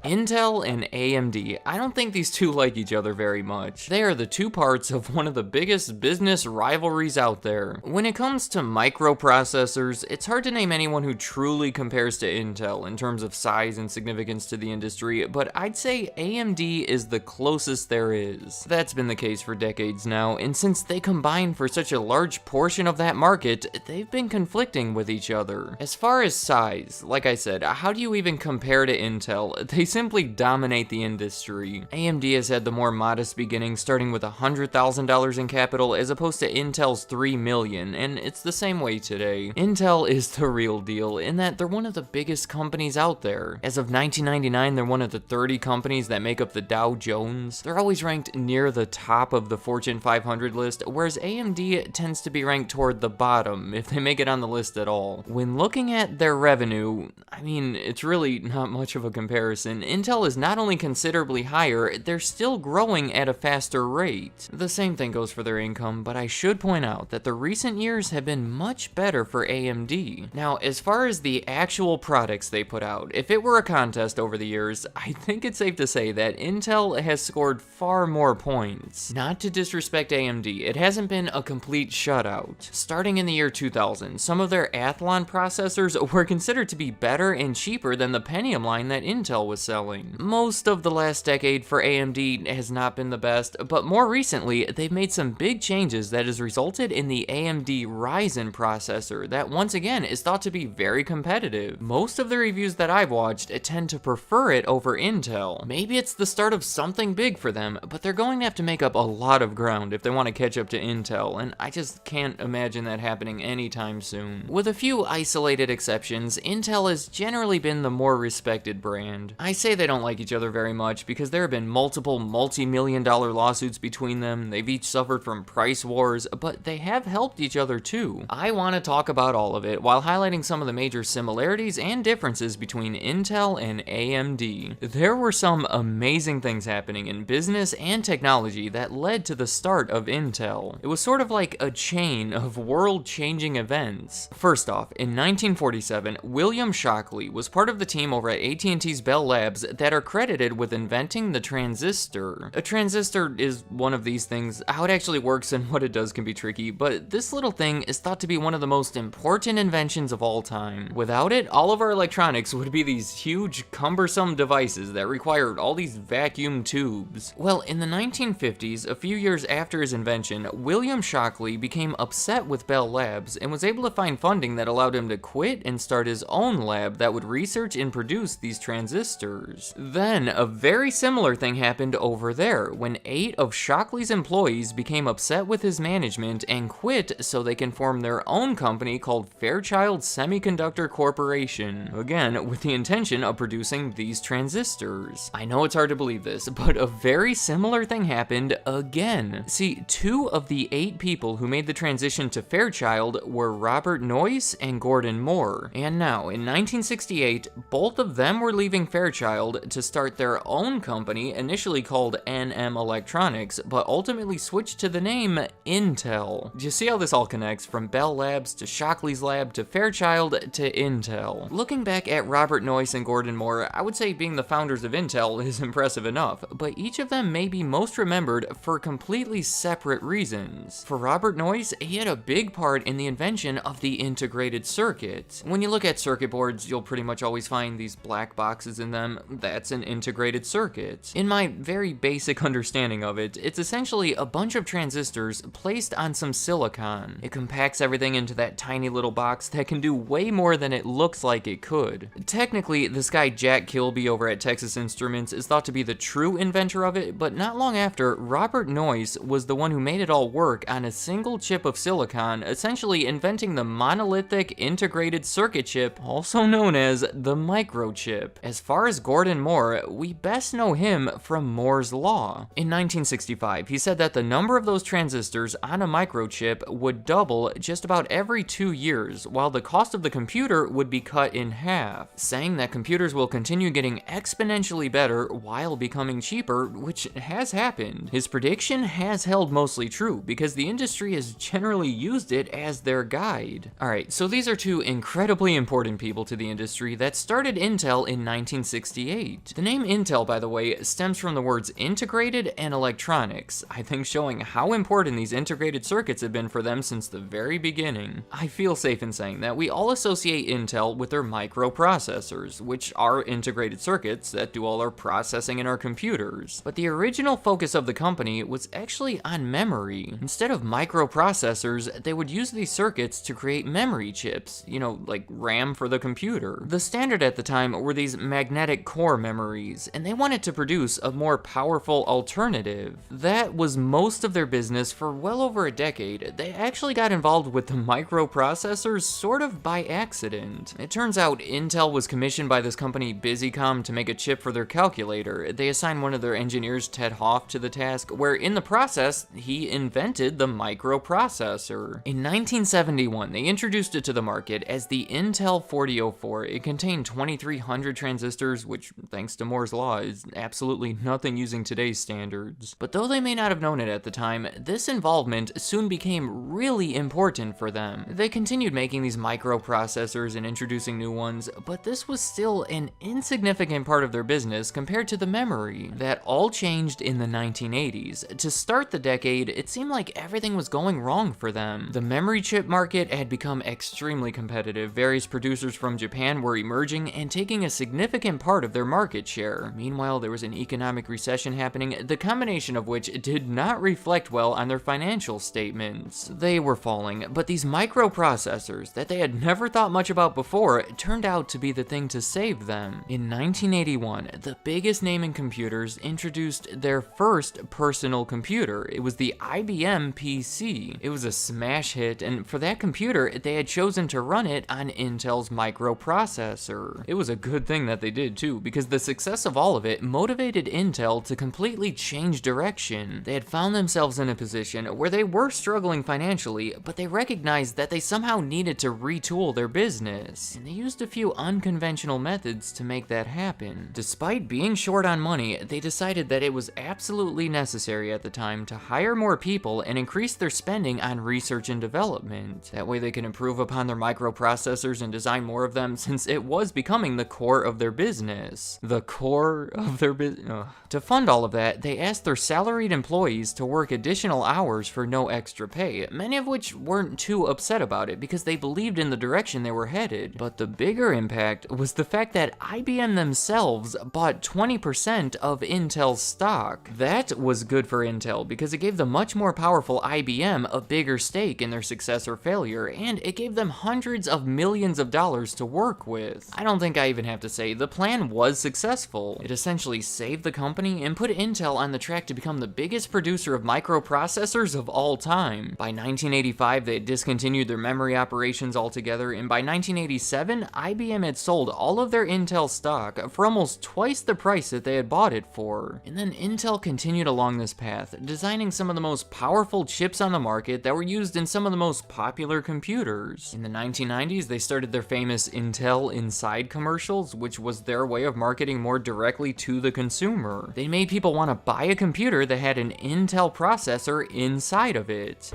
Intel and AMD, I don't think these two like each other very much. They are the two parts of one of the biggest business rivalries out there. When it comes to microprocessors, it's hard to name anyone who truly compares to Intel in terms of size and significance to the industry, but I'd say AMD is the closest there is. That's been the case for decades now, and since they combine for such a large portion of that market, they've been conflicting with each other. As far as size, like I said, how do you even compare to Intel? They simply dominate the industry. AMD has had the more modest beginning, starting with $100,000 in capital as opposed to Intel's $3 million, and it's the same way today. Intel is the real deal in that they're one of the biggest companies out there. As of 1999, they're one of the 30 companies that make up the Dow Jones. They're always ranked near the top of the Fortune 500 list, whereas AMD tends to be ranked toward the bottom, if they make it on the list at all. When looking at their revenue, I mean, it's really not much of a comparison. Intel is not only considerably higher, they're still growing at a faster rate. The same thing goes for their income, but I should point out that the recent years have been much better for AMD. Now, as far as the actual products they put out, if it were a contest over the years, I think it's safe to say that Intel has scored far more points. Not to disrespect AMD, it hasn't been a complete shutout. Starting in the year 2000, some of their Athlon processors were considered to be better and cheaper than the Pentium line that Intel was selling. Most of the last decade for AMD has not been the best, but more recently, they've made some big changes that has resulted in the AMD Ryzen processor that once again is thought to be very competitive. Most of the reviews that I've watched tend to prefer it over Intel. Maybe it's the start of something big for them, but they're going to have to make up a lot of ground if they want to catch up to Intel, and I just can't imagine that happening anytime soon. With a few isolated exceptions, Intel has generally been the more respected brand. I say they don't like each other very much because there have been multiple multi-million-dollar lawsuits between them. They've each suffered from price wars, but they have helped each other too. I want to talk about all of it while highlighting some of the major similarities and differences between Intel and AMD. There were some amazing things happening in business and technology that led to the start of Intel. It was sort of like a chain of world-changing events. First off, in 1947, William Shockley was part of the team over at AT&T's Bell Labs that are credited with inventing the transistor. A transistor is one of these things. How it actually works and what it does can be tricky, but this little thing is thought to be one of the most important inventions of all time. Without it, all of our electronics would be these huge, cumbersome devices that required all these vacuum tubes. Well, in the 1950s, a few years after his invention, William Shockley became upset with Bell Labs and was able to find funding that allowed him to quit and start his own lab that would research and produce these transistors. Then, a very similar thing happened over there, when 8 of Shockley's employees became upset with his management and quit so they can form their own company called Fairchild Semiconductor Corporation, again, with the intention of producing these transistors. I know it's hard to believe this, but a very similar thing happened again. See, 2 of the 8 people who made the transition to Fairchild were Robert Noyce and Gordon Moore, and now, in 1968, both of them were leaving Fairchild to start their own company, initially called NM Electronics, but ultimately switched to the name Intel. Do you see how this all connects, from Bell Labs to Shockley's lab to Fairchild to Intel? Looking back at Robert Noyce and Gordon Moore, I would say being the founders of Intel is impressive enough, but each of them may be most remembered for completely separate reasons. For Robert Noyce, he had a big part in the invention of the integrated circuit. When you look at circuit boards, you'll pretty much always find these black boxes in them. That's an integrated circuit. In my very basic understanding of it, it's essentially a bunch of transistors placed on some silicon. It compacts everything into that tiny little box that can do way more than it looks like it could. Technically, this guy Jack Kilby over at Texas Instruments is thought to be the true inventor of it, but not long after, Robert Noyce was the one who made it all work on a single chip of silicon, essentially inventing the monolithic integrated circuit chip, also known as the microchip. As far as Gordon Gordon Moore, we best know him from Moore's Law. In 1965, he said that the number of those transistors on a microchip would double just about every 2 years, while the cost of the computer would be cut in half, saying that computers will continue getting exponentially better while becoming cheaper, which has happened. His prediction has held mostly true, because the industry has generally used it as their guide. Alright, so these are two incredibly important people to the industry that started Intel in 1968. The name Intel, by the way, stems from the words integrated and electronics, I think showing how important these integrated circuits have been for them since the very beginning. I feel safe in saying that we all associate Intel with their microprocessors, which are integrated circuits that do all our processing in our computers. But the original focus of the company was actually on memory. Instead of microprocessors, they would use these circuits to create memory chips, you know, like RAM for the computer. The standard at the time were these magnetic core memories, and they wanted to produce a more powerful alternative. That was most of their business for well over a decade. They actually got involved with the microprocessors sort of by accident. It turns out Intel was commissioned by this company Busicom to make a chip for their calculator. They assigned one of their engineers, Ted Hoff, to the task, where in the process, he invented the microprocessor. In 1971, they introduced it to the market as the Intel 4004. It contained 2300 transistors, which, thanks to Moore's Law, is absolutely nothing using today's standards. But though they may not have known it at the time, this involvement soon became really important for them. They continued making these microprocessors and introducing new ones, but this was still an insignificant part of their business compared to the memory. That all changed in the 1980s. To start the decade, it seemed like everything was going wrong for them. The memory chip market had become extremely competitive. Various producers from Japan were emerging and taking a significant part of their market share. Meanwhile, there was an economic recession happening, the combination of which did not reflect well on their financial statements. They were falling, but these microprocessors that they had never thought much about before turned out to be the thing to save them. In 1981, the biggest name in computers introduced their first personal computer. It was the IBM PC. It was a smash hit, and for that computer, they had chosen to run it on Intel's microprocessor. It was a good thing that they did too, because the success of all of it motivated Intel to completely change direction. They had found themselves in a position where they were struggling financially, but they recognized that they somehow needed to retool their business, and they used a few unconventional methods to make that happen. Despite being short on money, they decided that it was absolutely necessary at the time to hire more people and increase their spending on research and development. That way they could improve upon their microprocessors and design more of them, since it was becoming the core of their business. The core of their business. To fund all of that, they asked their salaried employees to work additional hours for no extra pay, many of which weren't too upset about it because they believed in the direction they were headed. But the bigger impact was the fact that IBM themselves bought 20% of Intel's stock. That was good for Intel because it gave the much more powerful IBM a bigger stake in their success or failure, and it gave them hundreds of millions of dollars to work with. I don't think I even have to say the plan was successful. It essentially saved the company and put Intel on the track to become the biggest producer of microprocessors of all time. By 1985, they had discontinued their memory operations altogether, and by 1987, IBM had sold all of their Intel stock for almost twice the price that they had bought it for. And then Intel continued along this path, designing some of the most powerful chips on the market that were used in some of the most popular computers. In the 1990s, they started their famous Intel Inside commercials, which was their way of marketing more directly to the consumer. They made people want to buy a computer that had an Intel processor inside of it.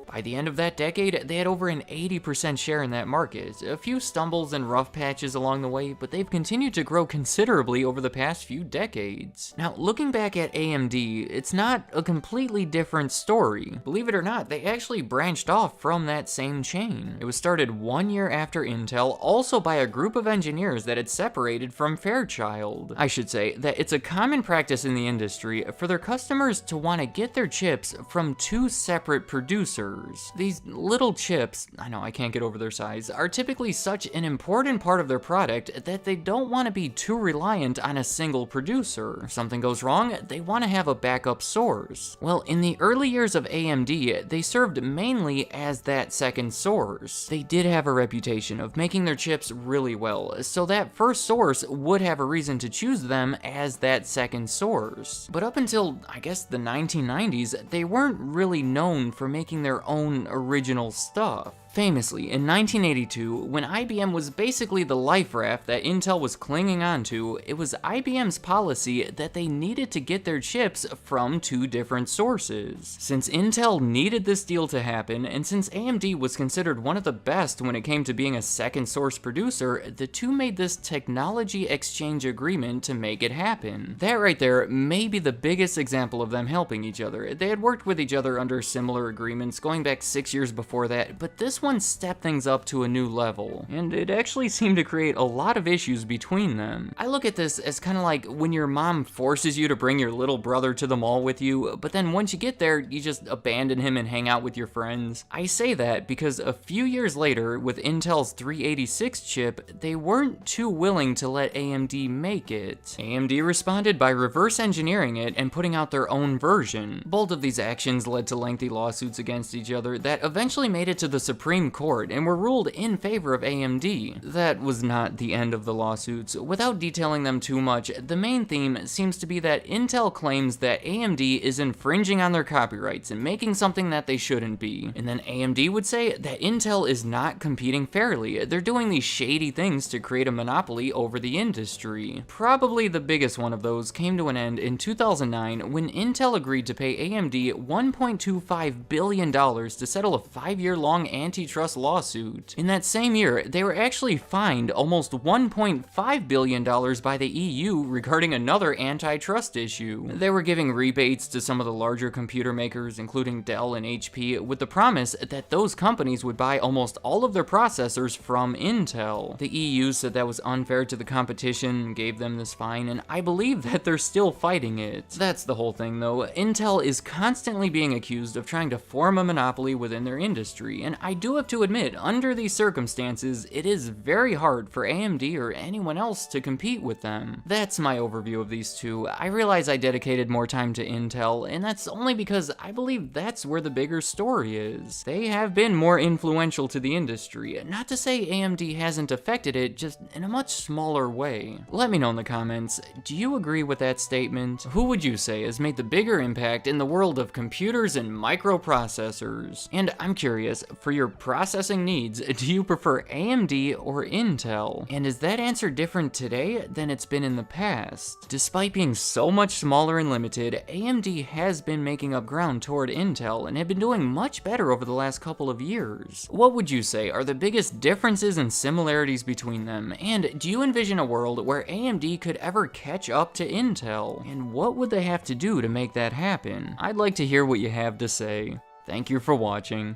By the end of that decade, they had over an 80% share in that market. A few stumbles and rough patches along the way, but they've continued to grow considerably over the past few decades. Now, looking back at AMD, it's not a completely different story. Believe it or not, they actually branched off from that same chain. It was started 1 year after Intel, also by a group of engineers that had separated from Fairchild. I should say that it's a common practice in the industry for their customers to want to get their chips from two separate producers. processors. These little chips, I know I can't get over their size, are typically such an important part of their product that they don't want to be too reliant on a single producer. If something goes wrong, they want to have a backup source. Well, in the early years of AMD, they served mainly as that second source. They did have a reputation of making their chips really well, so that first source would have a reason to choose them as that second source. But up until, I guess, the 1990s, they weren't really known for making their own original stuff. Famously, in 1982, when IBM was basically the life raft that Intel was clinging onto, it was IBM's policy that they needed to get their chips from two different sources. Since Intel needed this deal to happen, and since AMD was considered one of the best when it came to being a second source producer, the two made this technology exchange agreement to make it happen. That right there may be the biggest example of them helping each other. They had worked with each other under similar agreements going back 6 years before that, but this one stepped things up to a new level, and it actually seemed to create a lot of issues between them. I look at this as kind of like when your mom forces you to bring your little brother to the mall with you, but then once you get there, you just abandon him and hang out with your friends. I say that because a few years later, with Intel's 386 chip, they weren't too willing to let AMD make it. AMD responded by reverse engineering it and putting out their own version. Both of these actions led to lengthy lawsuits against each other that eventually made it to the Supreme Court and were ruled in favor of AMD. That was not the end of the lawsuits. Without detailing them too much, the main theme seems to be that Intel claims that AMD is infringing on their copyrights and making something that they shouldn't be. And then AMD would say that Intel is not competing fairly. They're doing these shady things to create a monopoly over the industry. Probably the biggest one of those came to an end in 2009 when Intel agreed to pay AMD $1.25 billion to settle a 5-year-long antitrust lawsuit. In that same year, they were actually fined almost $1.5 billion by the EU regarding another antitrust issue. They were giving rebates to some of the larger computer makers, including Dell and HP, with the promise that those companies would buy almost all of their processors from Intel. The EU said that was unfair to the competition, gave them this fine, and I believe that they're still fighting it. That's the whole thing though. Intel is constantly being accused of trying to form a monopoly within their industry, and I do have to admit, under these circumstances, it is very hard for AMD or anyone else to compete with them. That's my overview of these two. I realize I dedicated more time to Intel, and that's only because I believe that's where the bigger story is. They have been more influential to the industry. Not to say AMD hasn't affected it, just in a much smaller way. Let me know in the comments, do you agree with that statement? Who would you say has made the bigger impact in the world of computers and microprocessors? And I'm curious, for your processing needs, do you prefer AMD or Intel? And is that answer different today than it's been in the past? Despite being so much smaller and limited, AMD has been making up ground toward Intel and have been doing much better over the last couple of years. What would you say are the biggest differences and similarities between them? And do you envision a world where AMD could ever catch up to Intel? And what would they have to do to make that happen? I'd like to hear what you have to say. Thank you for watching.